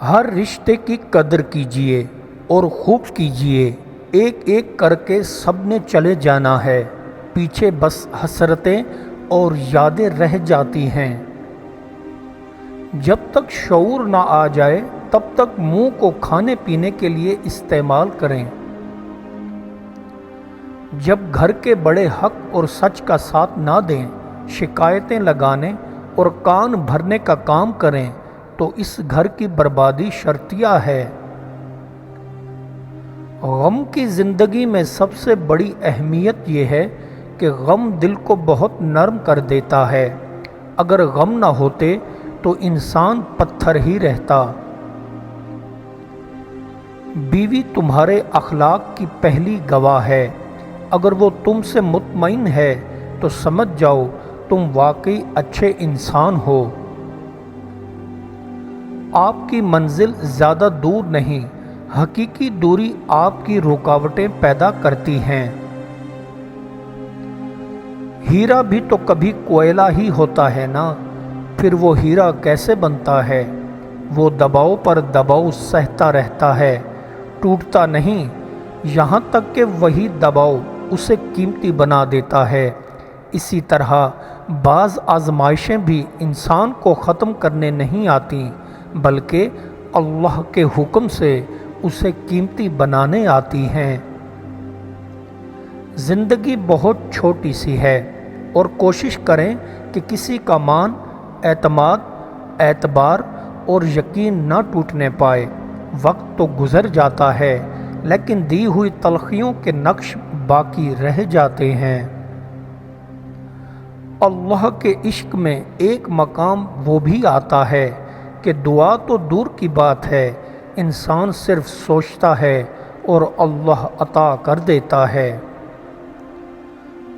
ہر رشتے کی قدر کیجیے اور خوب کیجیے، ایک ایک کر کے سب نے چلے جانا ہے، پیچھے بس حسرتیں اور یادیں رہ جاتی ہیں۔ جب تک شعور نہ آ جائے تب تک منہ کو کھانے پینے کے لیے استعمال کریں۔ جب گھر کے بڑے حق اور سچ کا ساتھ نہ دیں، شکایتیں لگانے اور کان بھرنے کا کام کریں تو اس گھر کی بربادی شرطیہ ہے۔ غم کی زندگی میں سب سے بڑی اہمیت یہ ہے کہ غم دل کو بہت نرم کر دیتا ہے۔ اگر غم نہ ہوتے تو انسان پتھر ہی رہتا۔ بیوی تمہارے اخلاق کی پہلی گواہ ہے۔ اگر وہ تم سے مطمئن ہے تو سمجھ جاؤ تم واقعی اچھے انسان ہو۔ آپ کی منزل زیادہ دور نہیں، حقیقی دوری آپ کی رکاوٹیں پیدا کرتی ہیں۔ ہیرا بھی تو کبھی کوئلہ ہی ہوتا ہے نا، پھر وہ ہیرا کیسے بنتا ہے؟ وہ دباؤ پر دباؤ سہتا رہتا ہے، ٹوٹتا نہیں، یہاں تک کہ وہی دباؤ اسے قیمتی بنا دیتا ہے۔ اسی طرح بعض آزمائشیں بھی انسان کو ختم کرنے نہیں آتی بلکہ اللہ کے حکم سے اسے قیمتی بنانے آتی ہیں۔ زندگی بہت چھوٹی سی ہے اور کوشش کریں کہ کسی کا مان، اعتماد، اعتبار اور یقین نہ ٹوٹنے پائے۔ وقت تو گزر جاتا ہے لیکن دی ہوئی تلخیوں کے نقش باقی رہ جاتے ہیں۔ اللہ کے عشق میں ایک مقام وہ بھی آتا ہے کہ دعا تو دور کی بات ہے، انسان صرف سوچتا ہے اور اللہ عطا کر دیتا ہے۔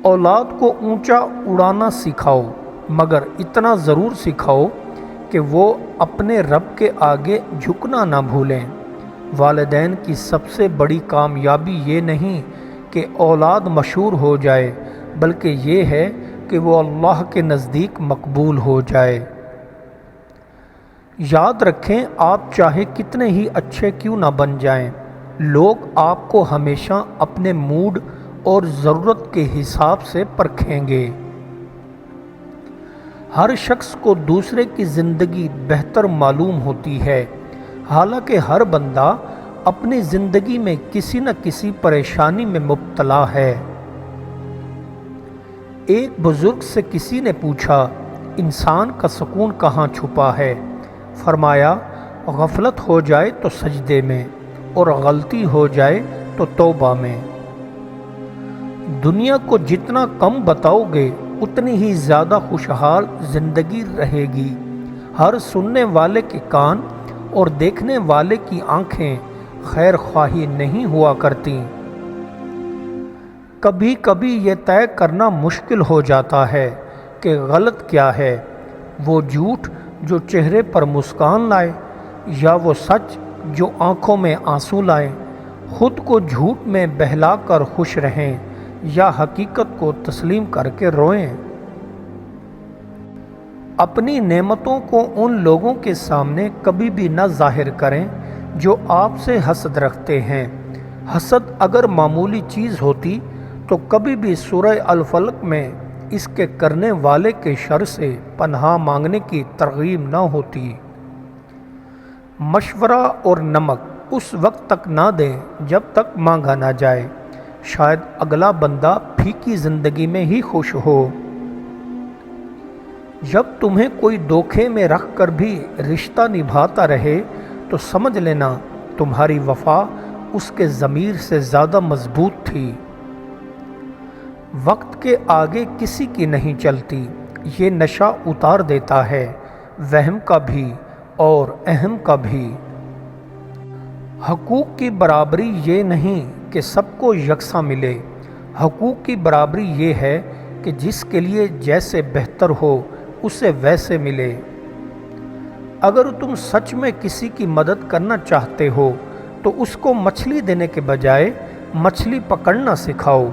اولاد کو اونچا اڑانا سکھاؤ، مگر اتنا ضرور سکھاؤ کہ وہ اپنے رب کے آگے جھکنا نہ بھولیں۔ والدین کی سب سے بڑی کامیابی یہ نہیں کہ اولاد مشہور ہو جائے بلکہ یہ ہے کہ وہ اللہ کے نزدیک مقبول ہو جائے۔ یاد رکھیں، آپ چاہے کتنے ہی اچھے کیوں نہ بن جائیں، لوگ آپ کو ہمیشہ اپنے موڈ اور ضرورت کے حساب سے پرکھیں گے۔ ہر شخص کو دوسرے کی زندگی بہتر معلوم ہوتی ہے، حالانکہ ہر بندہ اپنی زندگی میں کسی نہ کسی پریشانی میں مبتلا ہے۔ ایک بزرگ سے کسی نے پوچھا، انسان کا سکون کہاں چھپا ہے؟ فرمایا، غفلت ہو جائے تو سجدے میں اور غلطی ہو جائے تو توبہ میں۔ دنیا کو جتنا کم بتاؤ گے اتنی ہی زیادہ خوشحال زندگی رہے گی۔ ہر سننے والے کے کان اور دیکھنے والے کی آنکھیں خیر خواہی نہیں ہوا کرتی۔ کبھی کبھی یہ طے کرنا مشکل ہو جاتا ہے کہ غلط کیا ہے، وہ جھوٹ جو چہرے پر مسکان لائے یا وہ سچ جو آنکھوں میں آنسو لائے۔ خود کو جھوٹ میں بہلا کر خوش رہیں یا حقیقت کو تسلیم کر کے روئیں۔ اپنی نعمتوں کو ان لوگوں کے سامنے کبھی بھی نہ ظاہر کریں جو آپ سے حسد رکھتے ہیں۔ حسد اگر معمولی چیز ہوتی تو کبھی بھی سورہ الفلق میں اس کے کرنے والے کے شر سے پناہ مانگنے کی ترغیب نہ ہوتی۔ مشورہ اور نمک اس وقت تک نہ دیں جب تک مانگا نہ جائے، شاید اگلا بندہ پھیکی زندگی میں ہی خوش ہو۔ جب تمہیں کوئی دھوکے میں رکھ کر بھی رشتہ نبھاتا رہے تو سمجھ لینا تمہاری وفا اس کے ضمیر سے زیادہ مضبوط تھی۔ وقت کے آگے کسی کی نہیں چلتی، یہ نشہ اتار دیتا ہے، وہم کا بھی اور اہم کا بھی۔ حقوق کی برابری یہ نہیں کہ سب کو یکساں ملے، حقوق کی برابری یہ ہے کہ جس کے لیے جیسے بہتر ہو اسے ویسے ملے۔ اگر تم سچ میں کسی کی مدد کرنا چاہتے ہو تو اس کو مچھلی دینے کے بجائے مچھلی پکڑنا سکھاؤ۔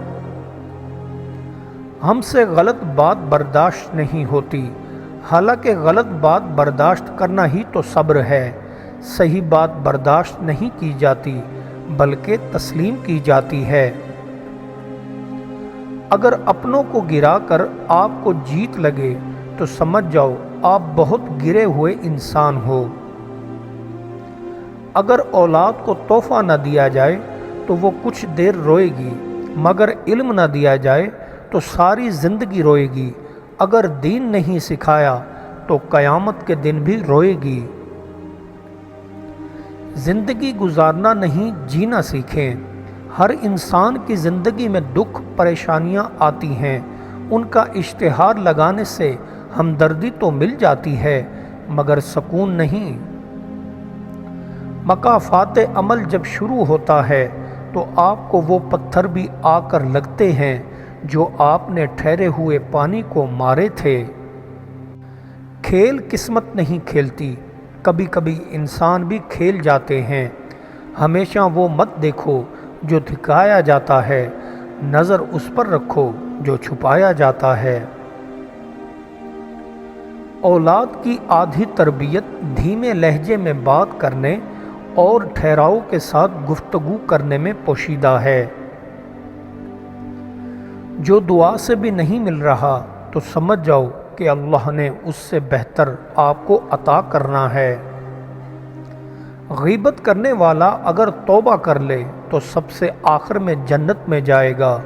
ہم سے غلط بات برداشت نہیں ہوتی، حالانکہ غلط بات برداشت کرنا ہی تو صبر ہے۔ صحیح بات برداشت نہیں کی جاتی بلکہ تسلیم کی جاتی ہے۔ اگر اپنوں کو گرا کر آپ کو جیت لگے تو سمجھ جاؤ آپ بہت گرے ہوئے انسان ہو۔ اگر اولاد کو تحفہ نہ دیا جائے تو وہ کچھ دیر روئے گی، مگر علم نہ دیا جائے تو ساری زندگی روئے گی۔ اگر دین نہیں سکھایا تو قیامت کے دن بھی روئے گی۔ زندگی گزارنا نہیں جینا سیکھیں۔ ہر انسان کی زندگی میں دکھ پریشانیاں آتی ہیں، ان کا اشتہار لگانے سے ہمدردی تو مل جاتی ہے مگر سکون نہیں۔ مکافات عمل جب شروع ہوتا ہے تو آپ کو وہ پتھر بھی آ کر لگتے ہیں جو آپ نے ٹھہرے ہوئے پانی کو مارے تھے۔ کھیل قسمت نہیں کھیلتی، کبھی کبھی انسان بھی کھیل جاتے ہیں۔ ہمیشہ وہ مت دیکھو جو دکھایا جاتا ہے، نظر اس پر رکھو جو چھپایا جاتا ہے۔ اولاد کی آدھی تربیت دھیمے لہجے میں بات کرنے اور ٹھہراؤ کے ساتھ گفتگو کرنے میں پوشیدہ ہے۔ جو دعا سے بھی نہیں مل رہا تو سمجھ جاؤ کہ اللہ نے اس سے بہتر آپ کو عطا کرنا ہے۔ غیبت کرنے والا اگر توبہ کر لے تو سب سے آخر میں جنت میں جائے گا،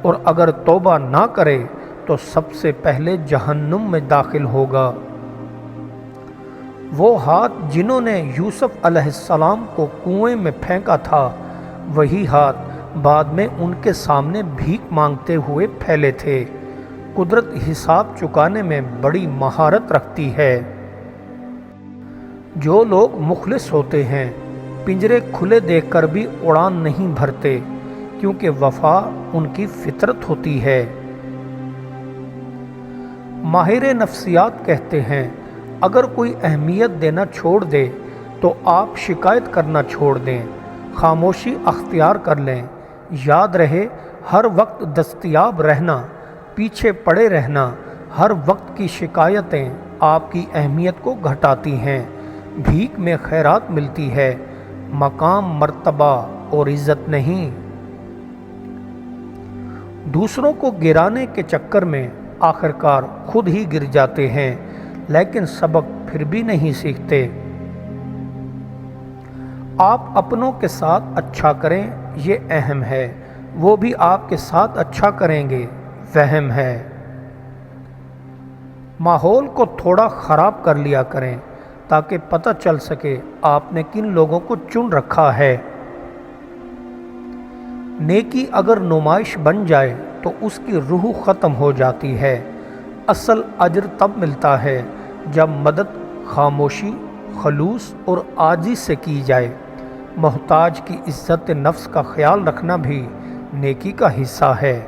اور اگر توبہ نہ کرے تو سب سے پہلے جہنم میں داخل ہوگا۔ وہ ہاتھ جنہوں نے یوسف علیہ السلام کو کنویں میں پھینکا تھا، وہی ہاتھ بعد میں ان کے سامنے بھیک مانگتے ہوئے پھیلے تھے۔ قدرت حساب چکانے میں بڑی مہارت رکھتی ہے۔ جو لوگ مخلص ہوتے ہیں پنجرے کھلے دیکھ کر بھی اڑان نہیں بھرتے، کیونکہ وفا ان کی فطرت ہوتی ہے۔ ماہر نفسیات کہتے ہیں اگر کوئی اہمیت دینا چھوڑ دے تو آپ شکایت کرنا چھوڑ دیں، خاموشی اختیار کر لیں۔ یاد رہے ہر وقت دستیاب رہنا، پیچھے پڑے رہنا، ہر وقت کی شکایتیں آپ کی اہمیت کو گھٹاتی ہیں۔ بھیک میں خیرات ملتی ہے، مقام مرتبہ اور عزت نہیں۔ دوسروں کو گرانے کے چکر میں آخرکار خود ہی گر جاتے ہیں، لیکن سبق پھر بھی نہیں سیکھتے۔ آپ اپنوں کے ساتھ اچھا کریں یہ اہم ہے، وہ بھی آپ کے ساتھ اچھا کریں گے وہم ہے۔ ماحول کو تھوڑا خراب کر لیا کریں تاکہ پتہ چل سکے آپ نے کن لوگوں کو چن رکھا ہے۔ نیکی اگر نمائش بن جائے تو اس کی روح ختم ہو جاتی ہے۔ اصل اجر تب ملتا ہے جب مدد خاموشی، خلوص اور عاجزی سے کی جائے۔ محتاج کی عزت نفس کا خیال رکھنا بھی نیکی کا حصہ ہے۔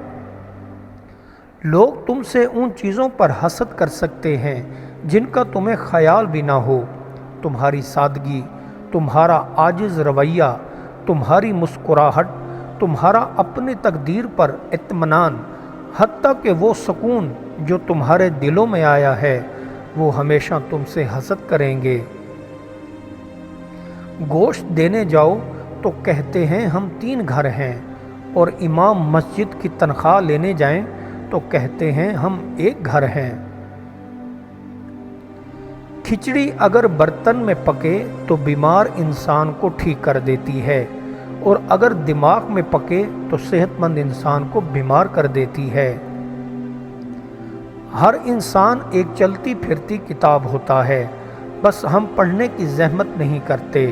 لوگ تم سے ان چیزوں پر حسد کر سکتے ہیں جن کا تمہیں خیال بھی نہ ہو۔ تمہاری سادگی، تمہارا عاجز رویہ، تمہاری مسکراہٹ، تمہارا اپنی تقدیر پر اطمینان، حتیٰ کہ وہ سکون جو تمہارے دلوں میں آیا ہے، وہ ہمیشہ تم سے حسد کریں گے۔ گوشت دینے جاؤ تو کہتے ہیں ہم 3 گھر ہیں، اور امام مسجد کی تنخواہ لینے جائیں تو کہتے ہیں ہم 1 گھر ہیں۔ کھچڑی اگر برتن میں پکے تو بیمار انسان کو ٹھیک کر دیتی ہے، اور اگر دماغ میں پکے تو صحت مند انسان کو بیمار کر دیتی ہے۔ ہر انسان ایک چلتی پھرتی کتاب ہوتا ہے، بس ہم پڑھنے کی زحمت نہیں کرتے،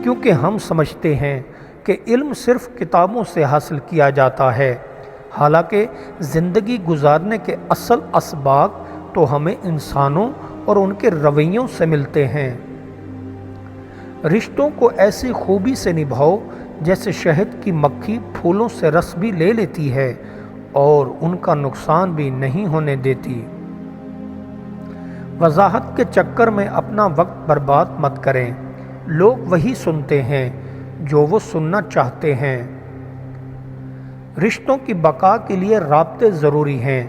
کیونکہ ہم سمجھتے ہیں کہ علم صرف کتابوں سے حاصل کیا جاتا ہے، حالانکہ زندگی گزارنے کے اصل اسباق تو ہمیں انسانوں اور ان کے رویوں سے ملتے ہیں۔ رشتوں کو ایسی خوبی سے نبھاؤ جیسے شہد کی مکھی پھولوں سے رس بھی لے لیتی ہے اور ان کا نقصان بھی نہیں ہونے دیتی۔ وضاحت کے چکر میں اپنا وقت برباد مت کریں، لوگ وہی سنتے ہیں جو وہ سننا چاہتے ہیں۔ رشتوں کی بقا کے لیے رابطے ضروری ہیں،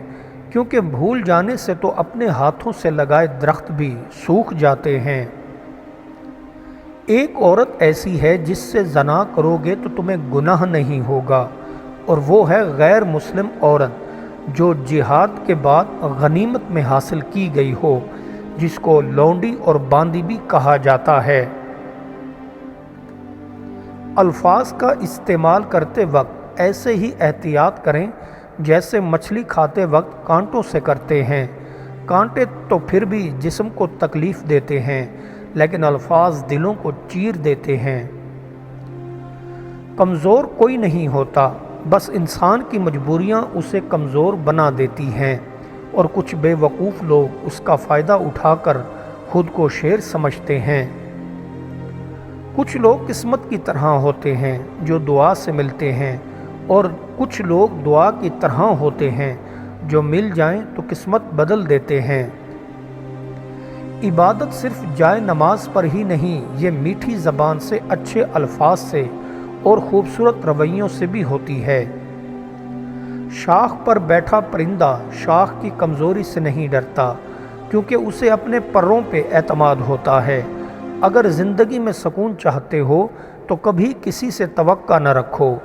کیونکہ بھول جانے سے تو اپنے ہاتھوں سے لگائے درخت بھی سوکھ جاتے ہیں۔ ایک عورت ایسی ہے جس سے زنا کرو گے تو تمہیں گناہ نہیں ہوگا، اور وہ ہے غیر مسلم عورت جو جہاد کے بعد غنیمت میں حاصل کی گئی ہو، جس کو لونڈی اور باندی بھی کہا جاتا ہے۔ الفاظ کا استعمال کرتے وقت ایسے ہی احتیاط کریں جیسے مچھلی کھاتے وقت کانٹوں سے کرتے ہیں۔ کانٹے تو پھر بھی جسم کو تکلیف دیتے ہیں، لیکن الفاظ دلوں کو چیر دیتے ہیں۔ کمزور کوئی نہیں ہوتا، بس انسان کی مجبوریاں اسے کمزور بنا دیتی ہیں، اور کچھ بے وقوف لوگ اس کا فائدہ اٹھا کر خود کو شیر سمجھتے ہیں۔ کچھ لوگ قسمت کی طرح ہوتے ہیں جو دعا سے ملتے ہیں، اور کچھ لوگ دعا کی طرح ہوتے ہیں جو مل جائیں تو قسمت بدل دیتے ہیں۔ عبادت صرف جائے نماز پر ہی نہیں، یہ میٹھی زبان سے، اچھے الفاظ سے اور خوبصورت رویوں سے بھی ہوتی ہے۔ شاخ پر بیٹھا پرندہ شاخ کی کمزوری سے نہیں ڈرتا، کیونکہ اسے اپنے پروں پہ اعتماد ہوتا ہے۔ اگر زندگی میں سکون چاہتے ہو تو کبھی کسی سے توقع نہ رکھو،